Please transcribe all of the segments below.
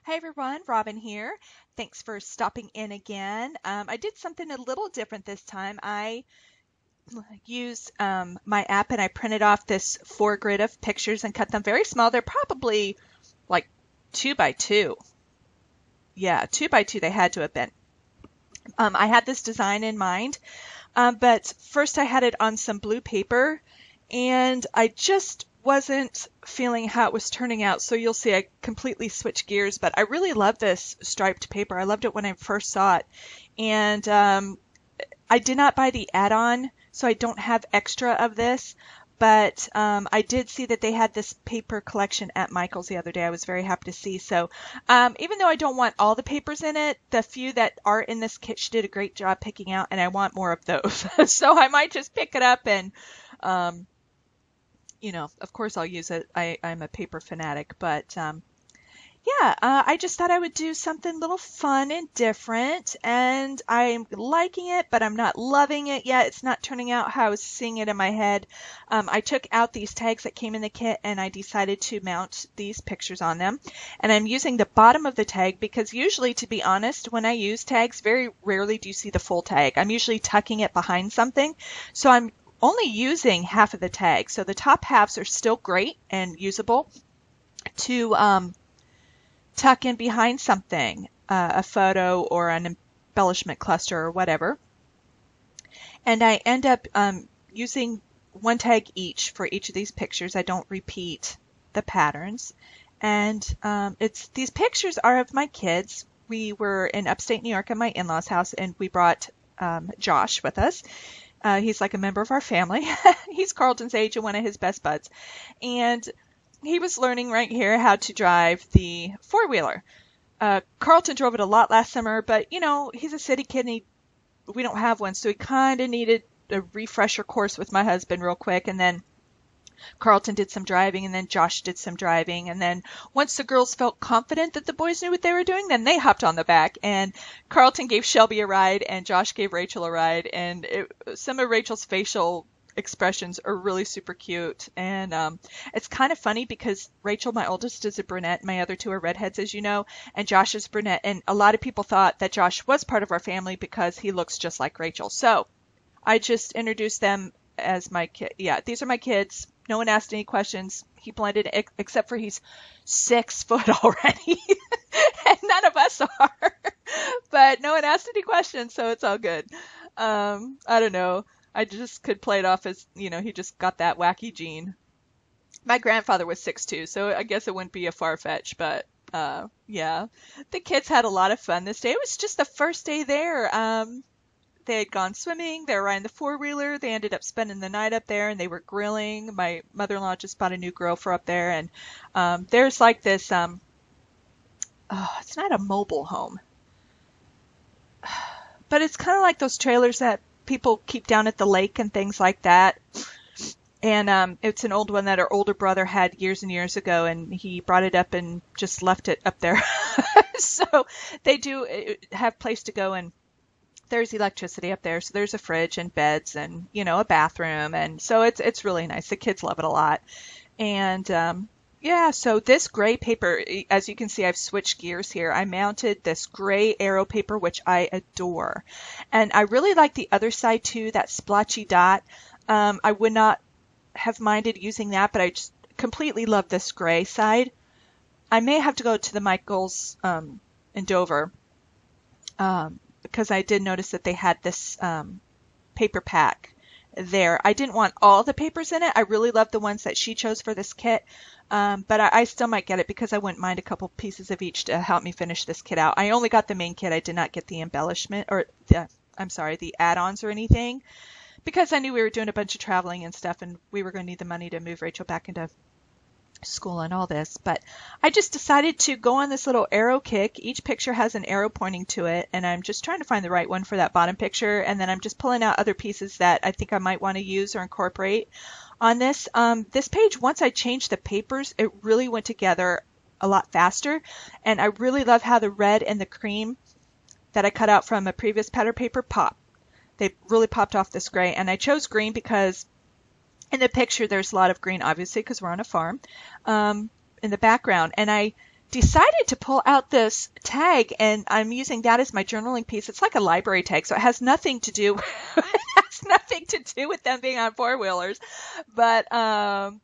Hi everyone, Robin here. Thanks for stopping in again. I did something a little different this time. I used my app and I printed off this 4 grid of pictures and cut them very small. They're probably like 2 by 2. Yeah, 2 by 2 they had to have been. I had this design in mind, but first I had it on some blue paper and I just wasn't feeling how it was turning out. So you'll see I completely switched gears, but I really love this striped paper. I loved it when I first saw it. And I did not buy the add-on, so I don't have extra of this. But I did see that they had this paper collection at Michael's the other day. I was very happy to see. So even though I don't want all the papers in it, the few that are in this kit she did a great job picking out, and I want more of those. So I might just pick it up and, um, of course I'll use it. I'm a paper fanatic, but yeah, I just thought I would do something a little fun and different, and I'm liking it, but I'm not loving it yet. It's not turning out how I was seeing it in my head. I took out these tags that came in the kit, and I decided to mount these pictures on them. And I'm using the bottom of the tag because usually, to be honest, when I use tags, very rarely do you see the full tag. I'm usually tucking it behind something, so I'm only using half of the tag. So the top halves are still great and usable to tuck in behind something, a photo or an embellishment cluster or whatever. And I end up using one tag each for each of these pictures. I don't repeat the patterns. And these pictures are of my kids. We were in upstate New York at my in-laws' house, and we brought Josh with us. He's like a member of our family. He's Carlton's age and one of his best buds. And he was learning right here how to drive the four-wheeler. Carlton drove it a lot last summer, but he's a city kid and we don't have one, so he kind of needed a refresher course with my husband real quick. And then Carlton did some driving, and then Josh did some driving. And then once the girls felt confident that the boys knew what they were doing, then they hopped on the back. And Carlton gave Shelby a ride, and Josh gave Rachel a ride. And some of Rachel's facial expressions are really super cute. And it's kind of funny because Rachel, my oldest, is a brunette. My other two are redheads, as you know. And Josh is brunette. And a lot of people thought that Josh was part of our family because he looks just like Rachel. So I just introduced them as my kid. Yeah, these are my kids. No one asked any questions. He blended, except for he's 6 foot already. And none of us are. But no one asked any questions, so it's all good. I don't know. I just could play it off as, he just got that wacky gene. My grandfather was 6'2", so I guess it wouldn't be a far fetch, but yeah. The kids had a lot of fun this day. It was just the first day there. They had gone swimming, they were riding the four-wheeler, they ended up spending the night up there, and they were grilling. My mother-in-law just bought a new grill for up there, and there's like this, it's not a mobile home, but it's kind of like those trailers that people keep down at the lake and things like that. And it's an old one that our older brother had years and years ago, and he brought it up and just left it up there. So they do have place to go, and there's electricity up there, so there's a fridge and beds and a bathroom, and so it's really nice. The kids love it a lot. And yeah, so this gray paper, as you can see, I've switched gears here. I mounted this gray arrow paper, which I adore, and I really like the other side too, that splotchy dot. I would not have minded using that, but I just completely love this gray side. I may have to go to the Michaels in Dover, because I did notice that they had this paper pack there. I didn't want all the papers in it. I really love the ones that she chose for this kit, but I still might get it because I wouldn't mind a couple pieces of each to help me finish this kit out. I only got the main kit. I did not get the embellishment or the add-ons or anything, because I knew we were doing a bunch of traveling and stuff, and we were going to need the money to move Rachel back into school and all this. But I just decided to go on this little arrow kick. Each picture has an arrow pointing to it, and I'm just trying to find the right one for that bottom picture, and then I'm just pulling out other pieces that I think I might want to use or incorporate on this. This page, once I changed the papers, it really went together a lot faster, and I really love how the red and the cream that I cut out from a previous pattern paper pop. They really popped off this gray, and I chose green because in the picture there's a lot of green, obviously, because we're on a farm, in the background. And I decided to pull out this tag, and I'm using that as my journaling piece. It's like a library tag, so it has nothing to do with them being on four-wheelers, but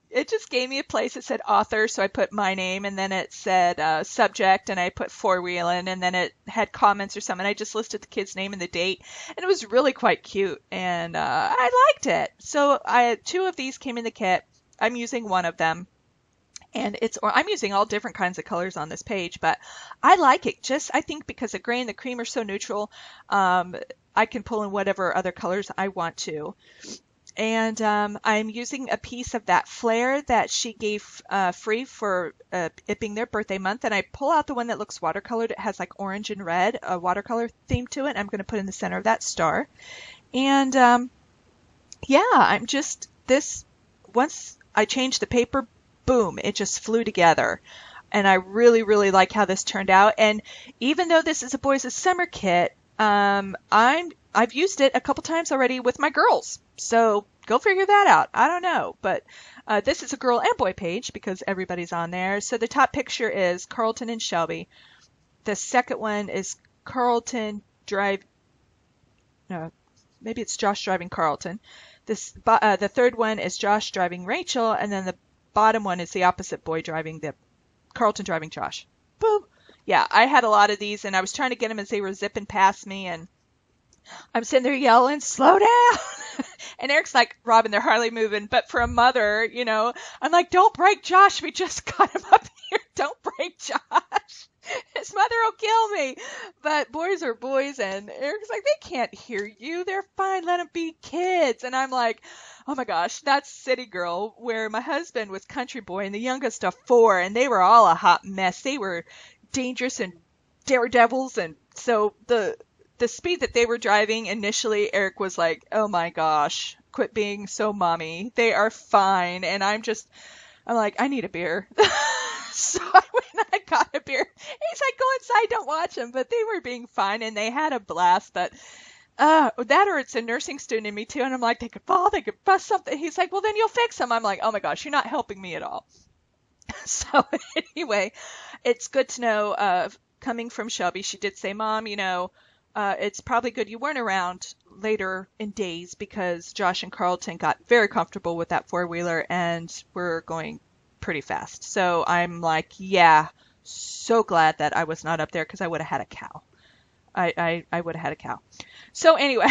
it just gave me a place. It said author, so I put my name, and then it said subject, and I put four-wheeling, and then it had comments or something. I just listed the kid's name and the date, and it was really quite cute, and I liked it. So two of these came in the kit. I'm using one of them. And I'm using all different kinds of colors on this page, but I like it. Just, I think because the gray and the cream are so neutral, I can pull in whatever other colors I want to. And I'm using a piece of that flare that she gave free for it being their birthday month. And I pull out the one that looks watercolored. It has like orange and red, a watercolor theme to it. I'm going to put in the center of that star. And yeah, once I changed the paper, boom, it just flew together. And I really, really like how this turned out. And even though this is a Boys' Summer kit, I've used it a couple times already with my girls. So go figure that out. I don't know. But this is a girl and boy page because everybody's on there. So the top picture is Carlton and Shelby. The second one is Carlton maybe it's Josh driving Carlton. The third one is Josh driving Rachel. And then the bottom one is the opposite boy driving Carlton driving Josh. Boom. Yeah, I had a lot of these, and I was trying to get them as they were zipping past me, and I'm sitting there yelling, slow down. And Eric's like, Robin, they're hardly moving. But for a mother, I'm like, don't break Josh. We just got him up here. Don't break Josh. His mother will kill me. But boys are boys, and Eric's like, they can't hear you. They're fine. Let them be kids. And I'm like, oh my gosh, that's City Girl, where my husband was Country Boy, and the youngest of 4, and they were all a hot mess. They were dangerous and daredevils, and so the speed that they were driving initially, Eric was like, oh my gosh, quit being so mommy. They are fine. And I'm like, I need a beer. So I went and I got a beer. He's like, go inside, don't watch them. But they were being fine, and they had a blast. But that, or it's a nursing student in me too. And I'm like, they could fall, they could bust something. He's like, well, then you'll fix them. I'm like, oh my gosh, you're not helping me at all. So anyway, it's good to know, coming from Shelby, she did say, Mom, it's probably good you weren't around later in days because Josh and Carlton got very comfortable with that four-wheeler and we're going pretty fast. So I'm like, yeah, so glad that I was not up there because I would have had a cow. I would have had a cow. So anyway,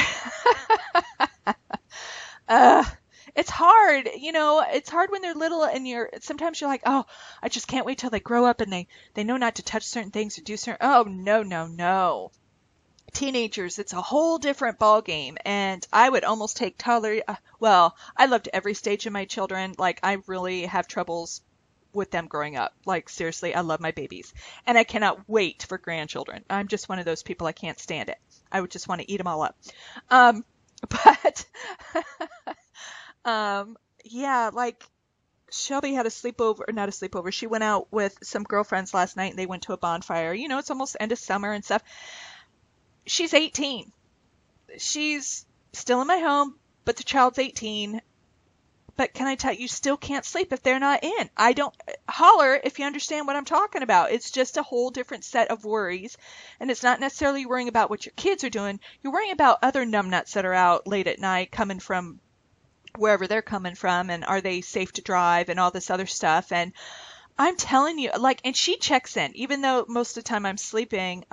it's hard, it's hard when they're little and sometimes you're like, oh, I just can't wait till they grow up and they know not to touch certain things or do certain, oh, no. Teenagers, it's a whole different ball game, and I would almost take toddler. I loved every stage of my children. Like, I really have troubles with them growing up. Like, seriously, I love my babies, and I cannot wait for grandchildren. I'm just one of those people. I can't stand it. I would just want to eat them all up. But yeah, like Shelby had not a sleepover. She went out with some girlfriends last night, and they went to a bonfire. It's almost the end of summer and stuff. She's 18. She's still in my home, but the child's 18. But can I tell you, still can't sleep if they're not in. I don't holler if you understand what I'm talking about. It's just a whole different set of worries. And it's not necessarily worrying about what your kids are doing. You're worrying about other numbnuts that are out late at night coming from wherever they're coming from. And are they safe to drive and all this other stuff. And I'm telling you, and she checks in, even though most of the time I'm sleeping,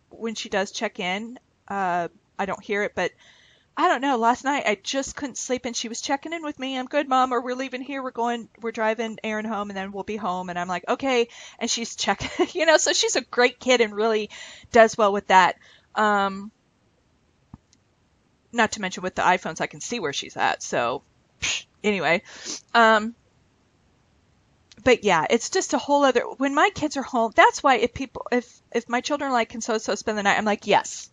when she does check in, I don't hear it, but I don't know. Last night I just couldn't sleep and she was checking in with me. I'm good, Mom, or we're leaving here. We're driving Aaron home and then we'll be home. And I'm like, okay. And she's checking, so she's a great kid and really does well with that. Not to mention with the iPhones, I can see where she's at. So anyway, but yeah, it's just a whole other, when my kids are home, that's why if my children can so spend the night, I'm like, yes,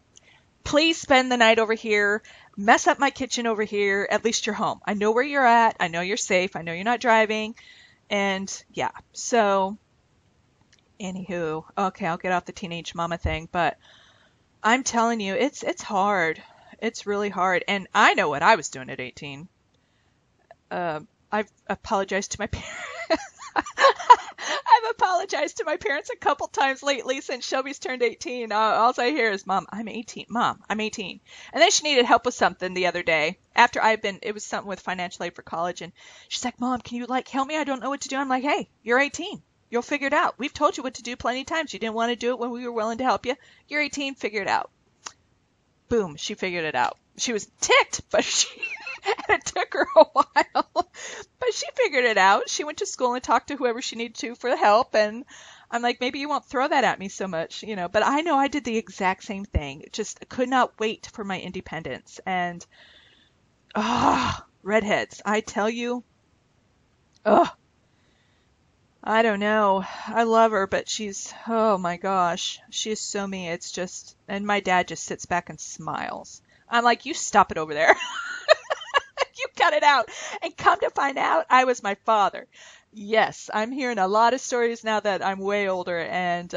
please spend the night over here, mess up my kitchen over here, at least you're home. I know where you're at. I know you're safe. I know you're not driving. And yeah, so anywho, okay, I'll get off the teenage mama thing, but I'm telling you, it's hard. It's really hard. And I know what I was doing at 18. I've apologized to my parents. I've apologized to my parents a couple times lately since Shelby's turned 18. All I hear is, Mom, I'm 18. Mom, I'm 18. And then she needed help with something the other day after it was something with financial aid for college. And she's like, Mom, can you help me? I don't know what to do. I'm like, hey, you're 18. You'll figure it out. We've told you what to do plenty of times. You didn't want to do it when we were willing to help you. You're 18. Figure it out. Boom. She figured it out. She was ticked, but it took her a while, but she figured it out. She went to school and talked to whoever she needed to for help. And I'm like, maybe you won't throw that at me so much, but I know I did the exact same thing. Just could not wait for my independence. And, redheads, I tell you, I don't know. I love her, but oh my gosh, she is so mean. It's just, and my dad just sits back and smiles. I'm like, you stop it over there. You cut it out. And come to find out, I was my father. Yes, I'm hearing a lot of stories now that I'm way older, and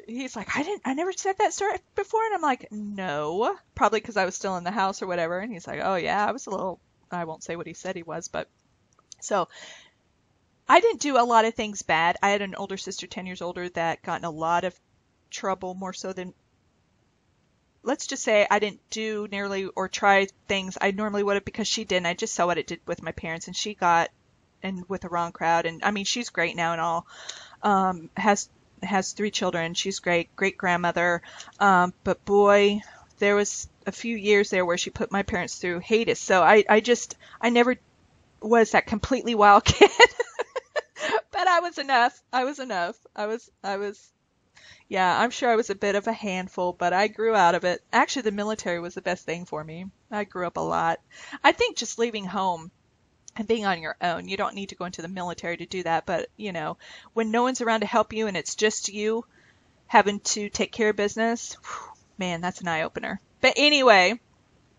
he's like, I never said that story before. And I'm like, no, probably because I was still in the house or whatever. And he's like, oh yeah, I was a little, I won't say what he said he was, but so I didn't do a lot of things bad. I had an older sister, 10 years older, that got in a lot of trouble, more so than, let's just say I didn't do nearly or try things I normally would have because she didn't. I just saw what it did with my parents, and she got in with the wrong crowd. And I mean, she's great now and all, has 3 children. She's great grandmother. But boy, there was a few years there where she put my parents through Hades. So I never was that completely wild kid, but I was enough. Yeah, I'm sure I was a bit of a handful, but I grew out of it. Actually, the military was the best thing for me. I grew up a lot. I think just leaving home and being on your own, you don't need to go into the military to do that, but when no one's around to help you and it's just you having to take care of business, man, that's an eye-opener. But anyway,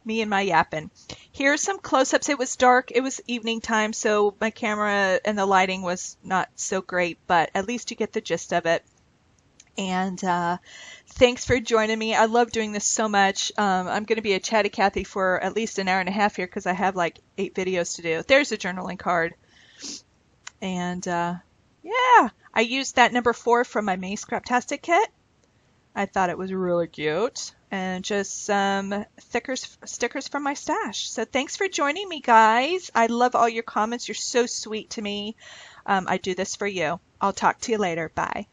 me and my yapping. Here's some close-ups. It was dark. It was evening time, so my camera and the lighting was not so great, but at least you get the gist of it. And thanks for joining me. I love doing this so much. I'm going to be a Chatty Cathy for at least an hour and a half here because I have like 8 videos to do. There's a journaling card. And yeah, I used that number 4 from my May Scraptastic kit. I thought it was really cute. And just some stickers from my stash. So thanks for joining me, guys. I love all your comments. You're so sweet to me. I do this for you. I'll talk to you later. Bye.